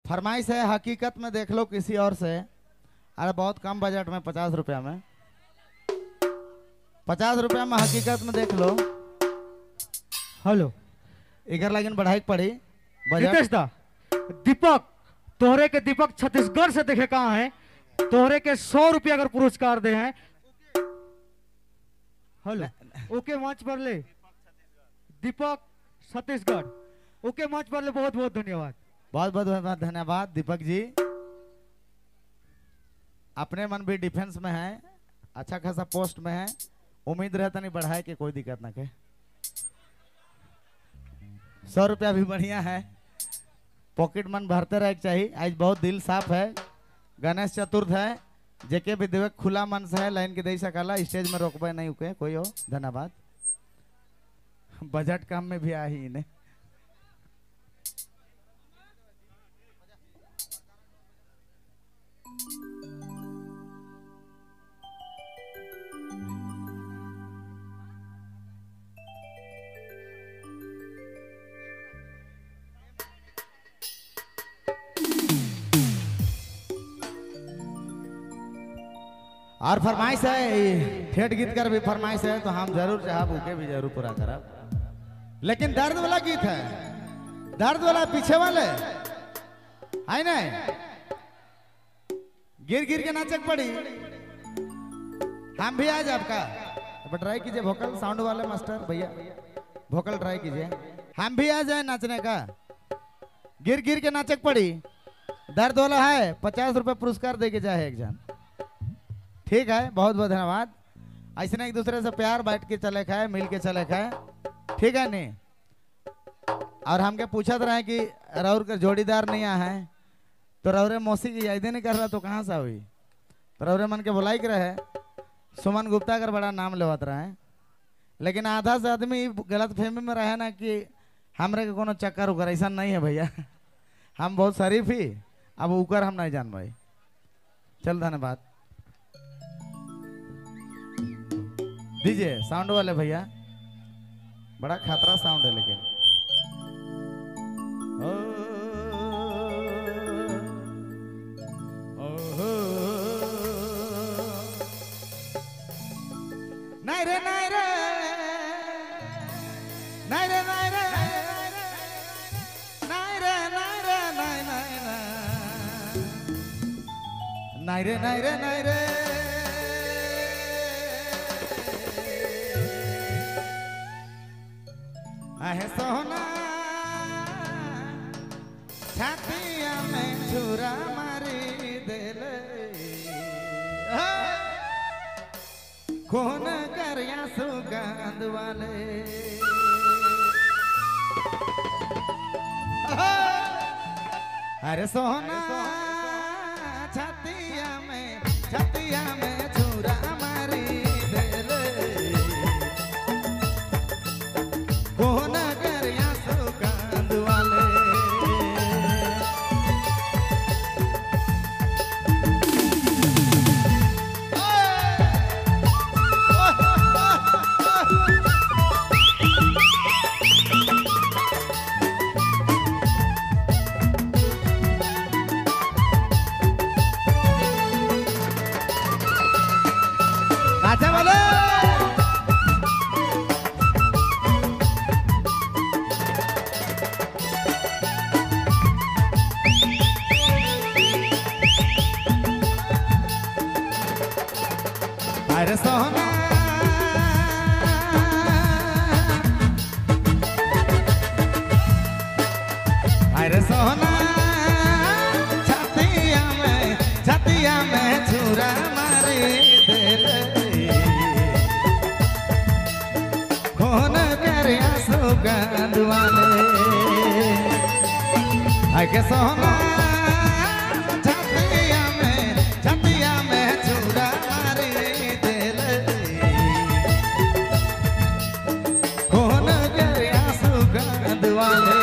फरमाइश है हकीकत में देख लो किसी और से। अरे बहुत कम बजट में 50 रुपया में 50 रुपया में हकीकत में देख लो। हेलो इधर लेकिन बढ़ाई पड़ी रितेश दा दीपक तोहरे के दीपक छत्तीसगढ़ से देखे कहाँ है तोहरे के 100 रुपया अगर पुरस्कार दे हैं। हेलो ओके मंच पर ले दीपक छत्तीसगढ़ ओके मंच पर ले। बहुत बहुत धन्यवाद। बहुत बहुत धन्यवाद दीपक जी। अपने मन भी डिफेंस में है अच्छा खासा पोस्ट में है। उम्मीद रहता नहीं बढ़ाए के कोई दिक्कत ना के 100 रुपया भी बढ़िया है। पॉकेट मन भरते रहे चाहिए। आज बहुत दिल साफ है। गणेश चतुर्थ है जेके भी देवे खुला मन से है लाइन के दे सकला स्टेज में रोकबे नहीं उके कोई हो। धन्यवाद। बजट कम में भी आ ही इन्हें। और फरमाइश है ठेठ गीत कर भी फरमाइश है तो हम जरूर चाहब उके भी जरूर पूरा करब। लेकिन दर्द वाला गीत है दर्द वाला पीछे वाले है नहीं गिर गिर के नाचक पड़ी। हम भी आज आपका अब ट्राई कीजिए वोकल साउंड वाले मास्टर भैया वोकल ट्राई कीजिए। हम भी आ जाए नाचने का। गिर गिर के नाचक पड़ी दर्द वाला है 50 रुपए पुरस्कार दे के जाए एक जन। ठीक है बहुत बहुत धन्यवाद। ऐसे एक दूसरे से प्यार बैठ के चले खाए मिल के चले खाए ठीक है नहीं। और हमके पूछत रहे कि राउर का जोड़ीदार नहीं आया है तो राउरे मौसी की याद नहीं कर रहा तो कहाँ से हुई। तो राउरे मन के बुलाई के रहे सुमन गुप्ता का बड़ा नाम लेवत रहे। लेकिन आधा से आदमी गलत फहमी में रहे ना कि हमरे के कोनो चक्कर उकर ऐसा नहीं है भैया। हम बहुत शरीफ ही अब उकर हम नहीं जान भाई। चल धन्यवाद दीजिए साउंड वाले भैया। बड़ा खतरा साउंड है लेकिन नहीं रे नहीं रे नहीं रे नहीं रे नहीं रे नहीं रे नहीं नहीं रे नहीं रे नहीं रे आहे सोना छातिया में छुरा मारी देले कौन करिया सुगंध वाले। अरे सोना छातिया में छुरा मारी देले कौन करिया सुगंध वाले। नाचे वाले अरे सोना अरे सोना छतिया में छुरा मारी देले कौन करिया सुगंध वाले। आगे सोना छतिया में छुरा मारी देले कौन करिया सुगंध वाले।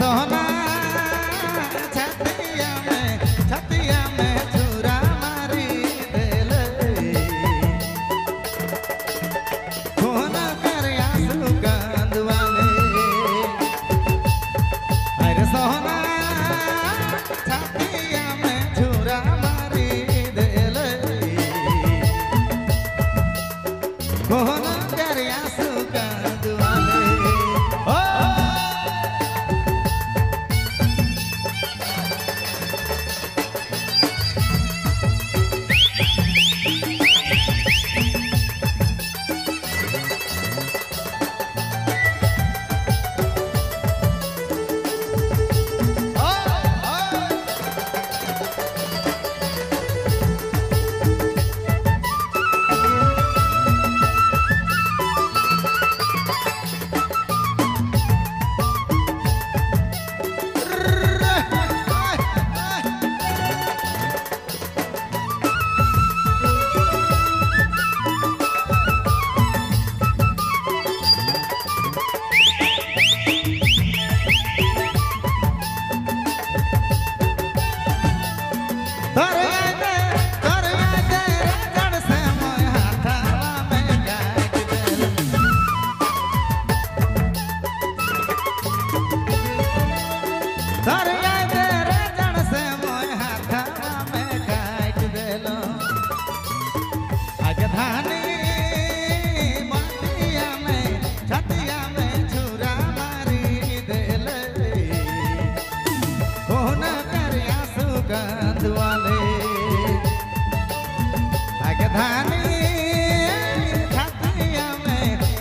सोना छतिया में छुरा मारी देले खून कर आंसू गंद वाले अरे सोना छतिया में छुरा मारी देले खून कर आंसू गंद वाले ओ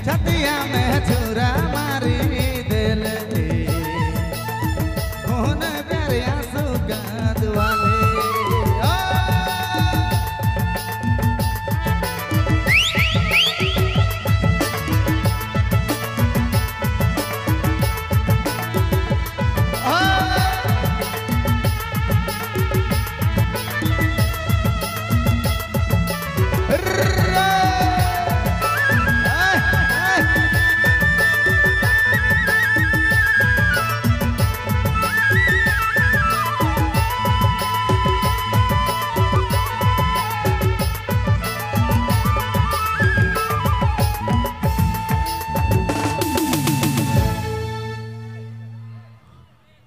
छतिया में छुरा मारी देले कौन कर आंसू गंद वाले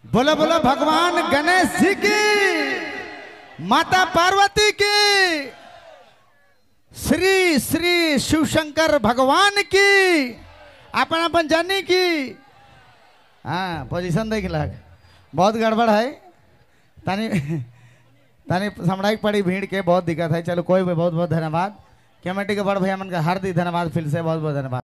बोलो बोलो भगवान गणेश जी की, माता पार्वती की, श्री श्री शिव शंकर भगवान की, अपन अपन जानी की। हाँ पोजीशन देख लग बहुत गड़बड़ है, तानी तानी समझाई पड़ी भीड़ के बहुत दिक्कत है। चलो कोई भी बहुत बहुत धन्यवाद कमेटी के बड़ भैया मन का हार्दिक धन्यवाद, फिर से बहुत बहुत धन्यवाद।